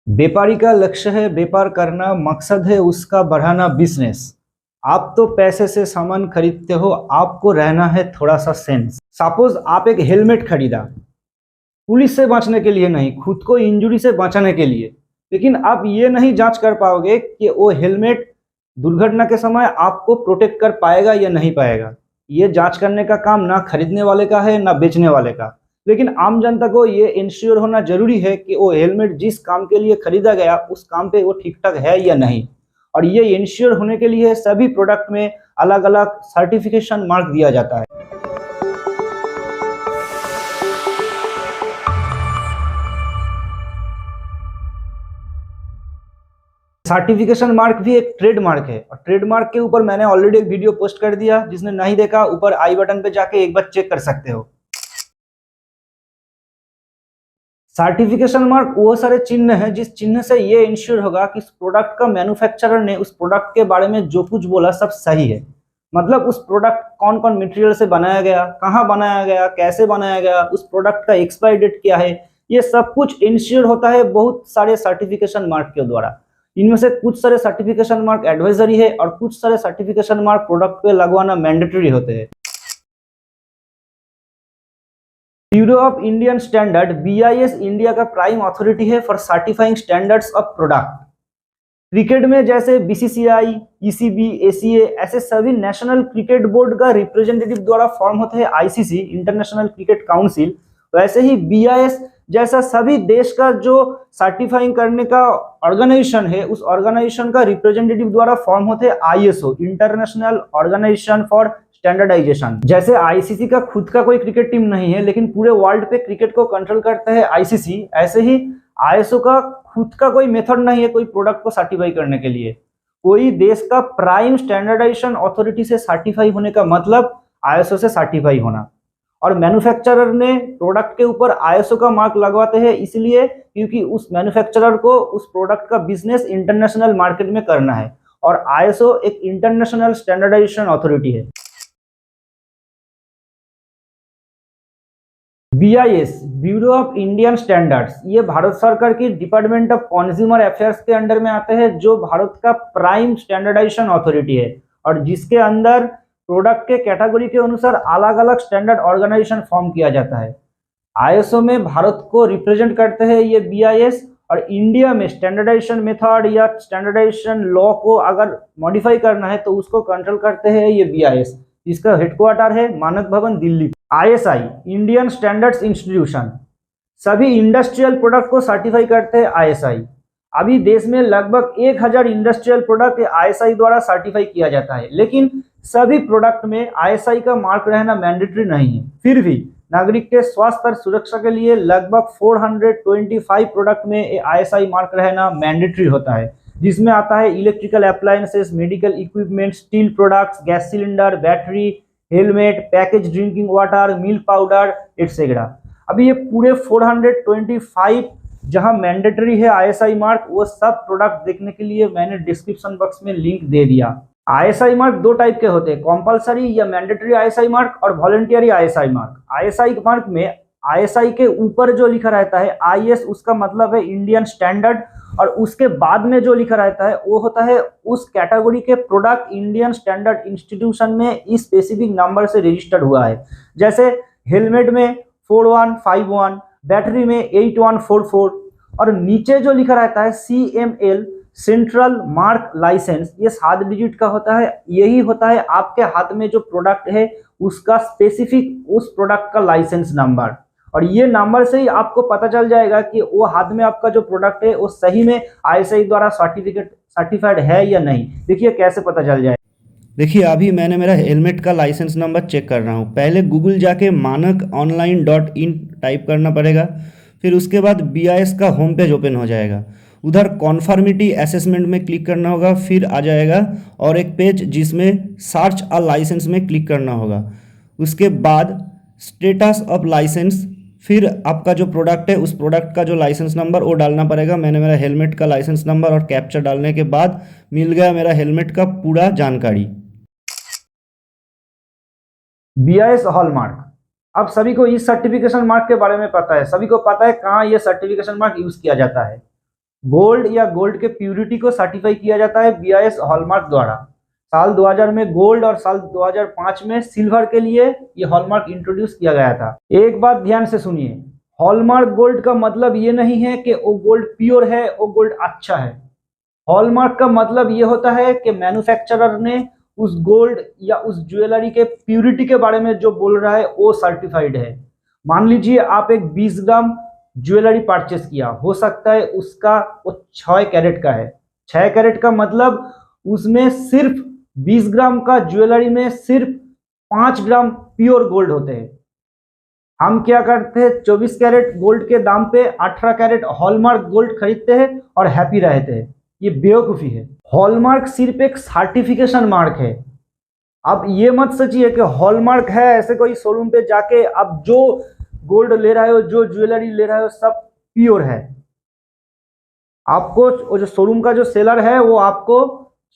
व्यापारी का लक्ष्य है व्यापार करना, मकसद है उसका बढ़ाना बिजनेस। आप तो पैसे से सामान खरीदते हो, आपको रहना है थोड़ा सा सेंस। सपोज आप एक हेलमेट खरीदा, पुलिस से बचने के लिए नहीं, खुद को इंजरी से बचाने के लिए। लेकिन आप ये नहीं जांच कर पाओगे कि वो हेलमेट दुर्घटना के समय आपको प्रोटेक्ट कर पाएगा या नहीं पाएगा। ये जांच करने का काम ना खरीदने वाले का है ना बेचने वाले का। लेकिन आम जनता को ये इंश्योर होना जरूरी है कि वो हेलमेट जिस काम के लिए खरीदा गया उस काम पे वो ठीक ठाक है या नहीं। और ये इंश्योर होने के लिए सभी प्रोडक्ट में अलग अलग सर्टिफिकेशन मार्क दिया जाता है। सर्टिफिकेशन मार्क भी एक ट्रेडमार्क है और ट्रेडमार्क के ऊपर मैंने ऑलरेडी एक वीडियो पोस्ट कर दिया, जिसने नहीं देखा ऊपर आई बटन पे जाके एक बार चेक कर सकते हो। सर्टिफिकेशन मार्क वो सारे चिन्ह हैं जिस चिन्ह से ये इंश्योर होगा कि उस प्रोडक्ट का मैन्युफैक्चरर ने उस प्रोडक्ट के बारे में जो कुछ बोला सब सही है। मतलब उस प्रोडक्ट कौन कौन मटेरियल से बनाया गया, कहाँ बनाया गया, कैसे बनाया गया, उस प्रोडक्ट का एक्सपायरी डेट क्या है, ये सब कुछ इंश्योर होता है बहुत सारे सर्टिफिकेशन मार्क के द्वारा। इनमें से कुछ सारे सर्टिफिकेशन मार्क एडवाइजरी है और कुछ सारे सर्टिफिकेशन मार्क प्रोडक्ट पे लगवाना मैंडेटरी होते हैं। Bureau of Indian standard BIS India का प्राइम अथॉरिटी है for certifying standards of product. Cricket में जैसे बीसीसीआई, ईसीबी, एसीए ऐसे सभी नेशनल क्रिकेट बोर्ड का रिप्रेजेंटेटिव द्वारा फॉर्म होते हैं आईसीसी, इंटरनेशनल क्रिकेट काउंसिल। वैसे ही बीआईएस जैसा सभी देश का जो सर्टिफाइंग करने का ऑर्गेनाइजेशन है उस ऑर्गेनाइजेशन का रिप्रेजेंटेटिव द्वारा फॉर्म होते हैं ISO, international organisation for standardisation. जैसे आईसीसी का खुद का कोई क्रिकेट टीम नहीं है लेकिन पूरे वर्ल्ड पे क्रिकेट को कंट्रोल करता है आईसीसी, ऐसे ही आईएसओ का खुद का कोई मेथड नहीं है कोई प्रोडक्ट को सर्टिफाई करने के लिए। कोई देश का प्राइम स्टैंडर्डाइजेशन अथॉरिटी से सर्टिफाई होने का मतलब आईएसओ से सर्टिफाई होना। और मैन्युफैक्चरर ने प्रोडक्ट के ऊपर आईएसओ का मार्क लगवाते हैं इसलिए क्योंकि उस मैन्युफैक्चरर को उस प्रोडक्ट का बिजनेस इंटरनेशनल मार्केट में करना है और आईएसओ एक इंटरनेशनल स्टैंडर्डाइजेशन अथॉरिटी है। BIS bureau of Indian standards ये भारत सरकार की डिपार्टमेंट ऑफ कंज्यूमर अफेयर्स के अंडर में आते हैं, जो भारत का प्राइम स्टैंडर्डाइजेशन अथॉरिटी है और जिसके अंदर प्रोडक्ट के कैटेगरी के अनुसार अलग अलग स्टैंडर्ड ऑर्गेनाइजेशन फॉर्म किया जाता है। आईएसओ में भारत को रिप्रेजेंट करते हैं ये बीआईएस और इंडिया में स्टैंडर्डाइजेशन मेथड या स्टैंडर्डाइजेशन लॉ को अगर मॉडिफाई करना है तो उसको कंट्रोल करते हैं ये बीआईएस। इसका हेडक्वार्टर है मानक भवन Delhi. ISI Indian standards institution सभी इंडस्ट्रियल प्रोडक्ट को सर्टिफाई करते हैं आईएसआई। अभी देश में लगभग 1000 इंडस्ट्रियल प्रोडक्ट आईएसआई द्वारा सर्टिफाई किया जाता है, लेकिन सभी प्रोडक्ट में आईएसआई का मार्क रहना मैंडेटरी नहीं है। फिर भी नागरिक के स्वास्थ्य और सुरक्षा के लिए लगभग 425 प्रोडक्ट में आईएसआई मार्क रहना मैंडेटरी होता है, जिसमें आता है electrical appliances, medical equipment, steel products, gas cylinder, battery, helmet, package drinking water, milk powder etcetera. अभी ये पूरे 425 जहां मैंडेटरी है आईएसआई मार्क, वो सब प्रोडक्ट देखने के लिए मैंने डिस्क्रिप्शन बॉक्स में लिंक दे दिया। आईएसआई मार्क दो टाइप के होते हैं, कंपलसरी या मैंडेटरी आईएसआई मार्क और voluntary ISI mark. ISI mark में आईएसआई के ऊपर जो लिखा रहता है आईएस, उसका मतलब है इंडियन स्टैंडर्ड और उसके बाद में जो लिखा रहता है वो होता है उस कैटेगरी के प्रोडक्ट इंडियन स्टैंडर्ड इंस्टीट्यूशन में इस स्पेसिफिक नंबर से रजिस्टर्ड हुआ है। जैसे हेलमेट में 4151, बैटरी में 8144 और नीचे जो लिखा रहता है सीएमएल सेंट्रल मार्क लाइसेंस, ये 7 डिजिट का होता है। यही होता है आपके हाथ में जो प्रोडक्ट है उसका स्पेसिफिक उस प्रोडक्ट का लाइसेंस नंबर। और ये नंबर से ही आपको पता चल जाएगा कि वो हाथ में आपका जो प्रोडक्ट है वो सही में आईएसआई द्वारा सर्टिफाइड है या नहीं। देखिए कैसे पता चल जाए। देखिए अभी मैंने मेरा हेलमेट का लाइसेंस नंबर चेक कर रहा हूँ। पहले गूगल जाके मानक-online.in टाइप करना पड़ेगा, फिर उसके बाद बीआईएस का होम पेज ओपन हो जाएगा। उधर कॉन्फर्मिटी असेसमेंट में क्लिक करना होगा, फिर आ जाएगा और एक पेज जिसमें सर्च अ लाइसेंस में क्लिक करना होगा। उसके बाद स्टेटस ऑफ लाइसेंस, फिर आपका जो प्रोडक्ट है उस प्रोडक्ट का जो लाइसेंस नंबर वो डालना पड़ेगा। मैंने मेरा हेलमेट का लाइसेंस नंबर और कैप्चा डालने के बाद मिल गया मेरा हेलमेट का पूरा जानकारी। बीआईएस हॉलमार्क, अब सभी को इस सर्टिफिकेशन मार्क के बारे में पता है, सभी को पता है कहाँ ये सर्टिफिकेशन मार्क यूज किया जाता है। गोल्ड या गोल्ड के प्यूरिटी को सर्टिफाई किया जाता है बीआईएस हॉलमार्क द्वारा। साल 2000 में गोल्ड और साल 2005 में सिल्वर के लिए ये हॉलमार्क इंट्रोड्यूस किया गया था। एक बात ध्यान से सुनिए, हॉलमार्क गोल्ड का मतलब ये नहीं है कि वो गोल्ड प्योर है, वो गोल्ड अच्छा है। हॉलमार्क का मतलब ये होता है कि मैन्युफैक्चरर ने उस गोल्ड या उस ज्वेलरी के प्यूरिटी के बारे में जो बोल रहा है वो सर्टिफाइड है। मान लीजिए आप एक 20 ग्राम ज्वेलरी परचेस किया, हो सकता है उसका वो 6 कैरेट का है। 6 कैरेट का मतलब उसमें सिर्फ 20 ग्राम का ज्वेलरी में सिर्फ 5 ग्राम प्योर गोल्ड होते हैं। हम क्या करते हैं, 24 कैरेट गोल्ड के दाम पे 18 कैरेट हॉलमार्क गोल्ड खरीदते हैं और हैप्पी रहते हैं। ये बेवकूफ़ी है। हॉलमार्क सिर्फ एक सर्टिफिकेशन मार्क है। आप ये मत सोचिए कि हॉलमार्क है ऐसे कोई शोरूम पे जाके आप जो गोल्ड ले रहे हो, जो ज्वेलरी ले रहे हो, सब प्योर है। आपको वो जो शोरूम का जो सेलर है वो आपको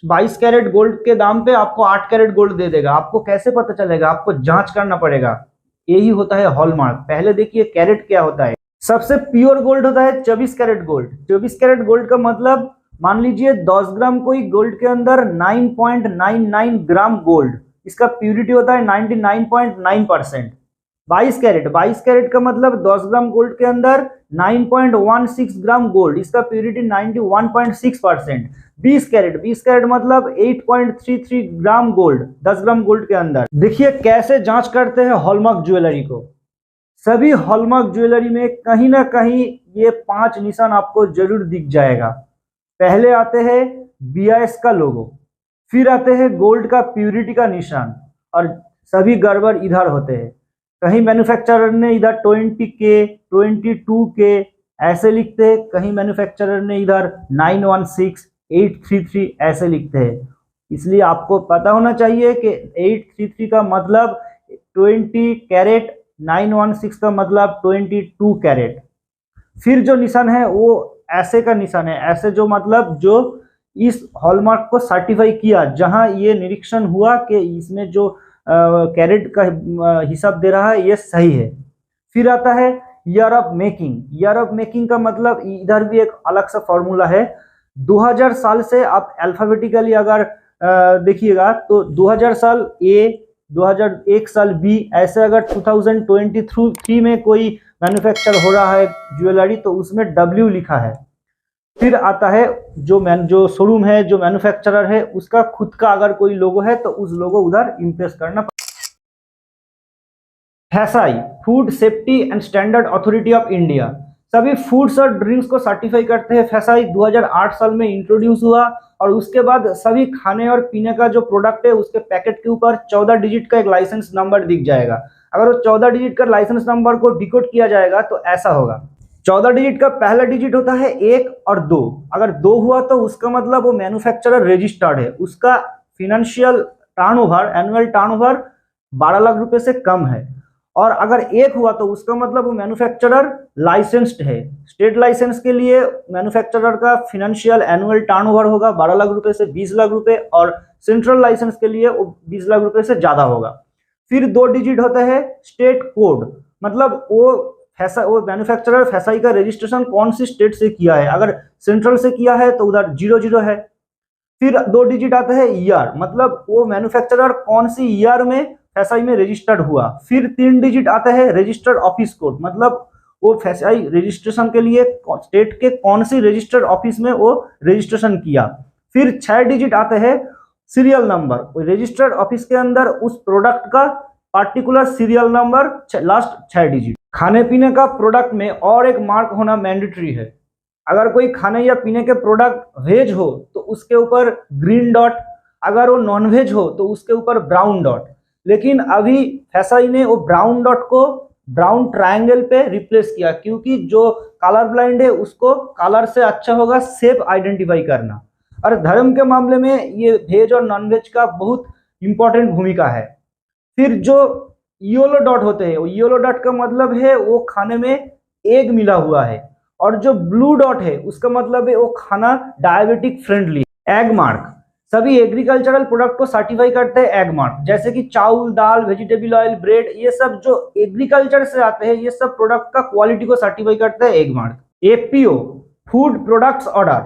22 कैरेट गोल्ड के दाम पे आपको 8 कैरेट गोल्ड दे देगा। आपको कैसे पता चलेगा? आपको जांच करना पड़ेगा। यही होता है हॉलमार्क। पहले देखिए कैरेट क्या होता है। सबसे प्योर गोल्ड होता है 24 कैरेट गोल्ड। 24 कैरेट गोल्ड का मतलब मान लीजिए 10 ग्राम कोई गोल्ड के अंदर 9.99 ग्राम गोल्ड, इसका प्यूरिटी होता है 99.9%। 22 कैरेट का मतलब 10 ग्राम गोल्ड के अंदर 9.16 ग्राम गोल्ड, इसका प्यूरिटी 91.6%। 20 कैरेट मतलब 8.33 ग्राम गोल्ड 10 ग्राम गोल्ड के अंदर। देखिए कैसे जांच करते हैं हॉलमार्क ज्वेलरी को। सभी हॉलमार्क ज्वेलरी में कहीं ना कहीं ये 5 निशान आपको जरूर दिख जाएगा। पहले आते हैं बीआईएस का लोगो, फिर आते हैं गोल्ड का प्यूरिटी का निशान, और सभी गड़बड़ इधर होते हैं। कहीं मैन्युफैक्चरर ने इधर 20K 22K ऐसे लिखते हैं, कहीं मैन्युफैक्चरर ने इधर 916 833 ऐसे लिखते हैं। इसलिए आपको पता होना चाहिए कि 833 का मतलब 20 कैरेट, 916 का मतलब 22 कैरेट। फिर जो निशान है वो ऐसे का निशान है, ऐसे जो मतलब जो इस हॉलमार्क को सर्टिफाई किया, जहां ये निरीक्षण हुआ कि इसमें जो कैरेट का हिसाब दे रहा है ये सही है। फिर आता है year of making. Year of making का मतलब इधर भी एक अलग सा फॉर्मूला है। 2000 साल से आप अल्फाबेटिकली अगर देखिएगा तो 2000 साल ए, 2001 साल बी, ऐसे अगर 2023 में कोई मैन्युफैक्चर हो रहा है ज्वेलरी तो उसमें W लिखा है। फिर आता है जो शोरूम है, जो मैन्युफैक्चरर है, उसका खुद का अगर कोई लोगो है तो उस लोगो उधर इम्प्रेस करना। FSSAI, food safety and standard authority of India, सभी फूड्स और ड्रिंक्स को सर्टिफाई करते हैं। फैसाई 2008 साल में इंट्रोड्यूस हुआ और उसके बाद सभी खाने और पीने का जो प्रोडक्ट है उसके पैकेट के ऊपर 14 डिजिट का एक लाइसेंस नंबर दिख जाएगा। अगर वो 14 डिजिट का लाइसेंस नंबर को डिकोड किया जाएगा तो ऐसा होगा। 14 डिजिट का पहला डिजिट होता है 1 और 2। अगर 2 हुआ तो उसका मतलब वो मैन्युफैक्चरर रजिस्टर्ड है, उसका financial turnover, annual turnover 12 lakh रुपए से कम है। और अगर 1 हुआ तो उसका मतलब वो मैन्युफैक्चरर लाइसेंस्ड है। स्टेट लाइसेंस के लिए मैन्युफैक्चरर का फिनेंशियल एनुअल टर्नओवर होगा 12 लाख रुपए से 20 लाख रुपए, और सेंट्रल लाइसेंस के लिए वो 20 लाख रुपए से ज्यादा होगा। फिर 2 डिजिट होता है स्टेट कोड, मतलब वो मैन्युफैक्चरर फैसाई का रजिस्ट्रेशन कौन सी स्टेट से किया है। अगर सेंट्रल से किया है तो उधर 00 है। फिर 2 डिजिट आता है ईयर, मतलब वो मैन्युफैक्चरर कौन सी ईयर में फैसाई में रजिस्टर्ड हुआ। फिर 3 डिजिट आता है रजिस्टर्ड ऑफिस कोड, मतलब वो फैसाई रजिस्ट्रेशन के लिए स्टेट के कौन सी रजिस्टर्ड ऑफिस में वो रजिस्ट्रेशन किया। फिर 6 डिजिट आते हैं सीरियल नंबर, रजिस्टर्ड ऑफिस के अंदर उस प्रोडक्ट का particular serial number, last 6 digit. खाने पीने का प्रोडक्ट में और एक मार्क होना मैंडेटरी है। अगर कोई खाने या पीने के प्रोडक्ट वेज हो तो उसके ऊपर ग्रीन डॉट, अगर वो नॉन वेज हो तो उसके ऊपर ब्राउन डॉट। लेकिन अभी फैसाई ने वो ब्राउन डॉट को ब्राउन ट्रायंगल पे रिप्लेस किया, क्योंकि जो कलर ब्लाइंड है उसको कलर से अच्छा होगा शेप आइडेंटिफाई करना। और धर्म के मामले में ये वेज और नॉन वेज का बहुत इंपॉर्टेंट भूमिका है। फिर जो येलो डॉट होते हैं, वो येलो डॉट का मतलब है वो खाने में एग मिला हुआ है, और जो ब्लू डॉट है उसका मतलब है वो खाना डायबिटिक फ्रेंडली। एग मार्क, सभी एग्रीकल्चरल प्रोडक्ट को सर्टिफाई करते हैं एग मार्क, जैसे कि चावल, दाल, वेजिटेबल ऑयल, ब्रेड, ये सब जो एग्रीकल्चर से आते हैं ये सब प्रोडक्ट का क्वालिटी को सर्टिफाई करते हैं egg mark. APO, food products order,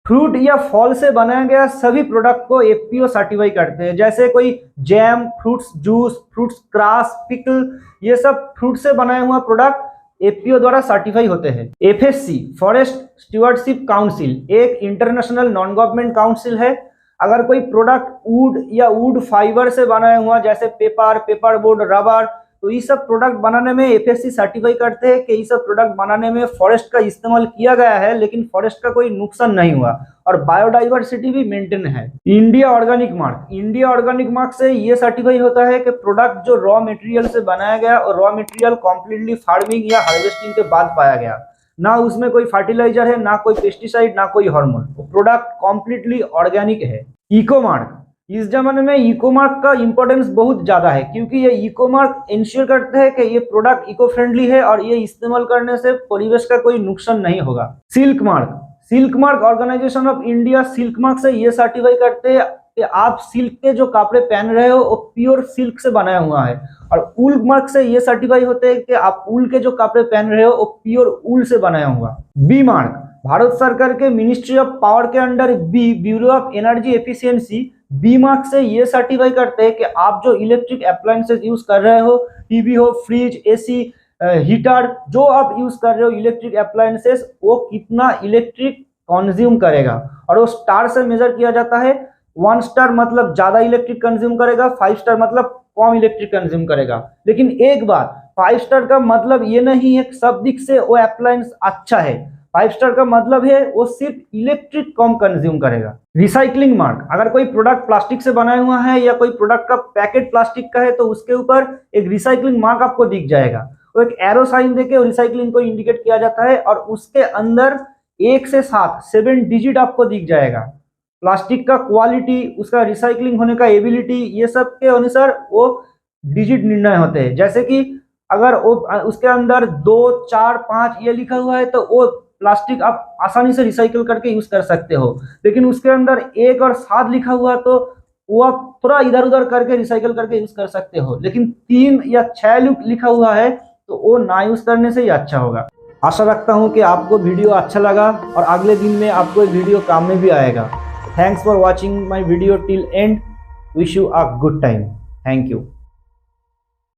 fruit या फल से बनाया गया सभी प्रोडक्ट को एफपीओ सर्टिफाई करते हैं, जैसे कोई jam, fruits juice, fruits cross, pickle, ये सब फ्रूट से बनाया हुआ प्रोडक्ट एफपीओ द्वारा सर्टिफाई होते हैं। एफएससी फॉरेस्ट स्टीवर्डशिप काउंसिल एक इंटरनेशनल नॉन गवर्नमेंट काउंसिल है। अगर कोई प्रोडक्ट वुड या वुड फाइबर से बनाया हुआ, जैसे पेपर, पेपर बोर्ड, रबर, तो ये सब प्रोडक्ट बनाने में एफएससी सर्टिफाई करते हैं कि ये सब प्रोडक्ट बनाने में फॉरेस्ट का इस्तेमाल किया गया है, लेकिन फॉरेस्ट का कोई नुकसान नहीं हुआ और बायोडाइवर्सिटी भी मेंटेन है। India organic mark, India organic mark से ये सर्टिफाई होता है कि प्रोडक्ट जो रॉ मटेरियल से बनाया गया और रॉ मटेरियल कॉम्प्लीटली फार्मिंग या हार्वेस्टिंग के बाद पाया गया, ना उसमें कोई फर्टिलाइजर है, ना कोई पेस्टिसाइड, ना कोई हार्मोन, प्रोडक्ट कॉम्प्लीटली ऑर्गेनिक है। इको मार्क, इस जमाने में इको मार्क का इंपॉर्टेंस बहुत ज्यादा है, क्योंकि ये इको मार्क इंश्योर करते हैं कि ये प्रोडक्ट इको फ्रेंडली है और ये इस्तेमाल करने से परिवेश का कोई नुकसान नहीं होगा। Silk mark, silk mark organisation of India silk mark से ये सर्टिफाई करते हैं कि आप सिल्क के जो कपड़े पहन रहे हो वो प्योर सिल्क से बनाया हुआ है, और वूल मार्क से ये सर्टिफाई होते हैं कि आप वूल के जो कपड़े पहन रहे हो वो प्योर वूल से बनाया हुआ। बी मार्क, भारत सरकार के मिनिस्ट्री ऑफ पावर के under B, bureau of energy efficiency, B mark से ये सर्टिफाई करते हैं कि आप जो इलेक्ट्रिक अप्लायंसेस यूज कर रहे हो, टीवी हो, फ्रिज, एसी, हीटर, जो आप यूज कर रहे हो इलेक्ट्रिक अप्लायंसेस, वो कितना इलेक्ट्रिक कंज्यूम करेगा, और वो स्टार से मेजर किया जाता है। 1 स्टार मतलब ज्यादा इलेक्ट्रिक कंज्यूम करेगा, 5 स्टार मतलब कम इलेक्ट्रिक कंज्यूम करेगा। लेकिन एक बात, 5 स्टार का मतलब ये नहीं है कि सब दिख से वो अप्लायंस अच्छा है, 5 स्टार का मतलब है वो सिर्फ इलेक्ट्रिक कम कंज्यूम करेगा। रिसाइकलिंग मार्क, अगर कोई प्रोडक्ट प्लास्टिक से बनाया हुआ है या कोई प्रोडक्ट का पैकेट प्लास्टिक का है तो उसके ऊपर एक रिसाइकलिंग मार्क आपको दिख जाएगा, वो एक एरो साइन देके रिसाइकलिंग को इंडिकेट किया जाता है, और उसके अंदर 1 से 7 डिजिट आपको दिख जाएगा। प्लास्टिक का क्वालिटी, उसका रिसाइकलिंग होने का एबिलिटी, ये सब के अनुसार वो डिजिट निर्णय होते हैं। जैसे कि अगर वो उसके अंदर 2, 4, 5 ये लिखा हुआ है तो वो प्लास्टिक आप आसानी से रिसाइकिल करके यूज कर सकते हो, लेकिन उसके अंदर 1 और 7 लिखा हुआ तो वो आप थोड़ा इधर उधर करके रिसाइकिल करके यूज कर सकते हो, लेकिन 3 या 6 लिखा हुआ है तो वो ना यूज करने से ही अच्छा होगा। आशा रखता हूँ कि आपको वीडियो अच्छा लगा और अगले दिन में आपको ये वीडियो काम में भी आएगा। Thanks for watching my video till and, wish you a good time. Thank you.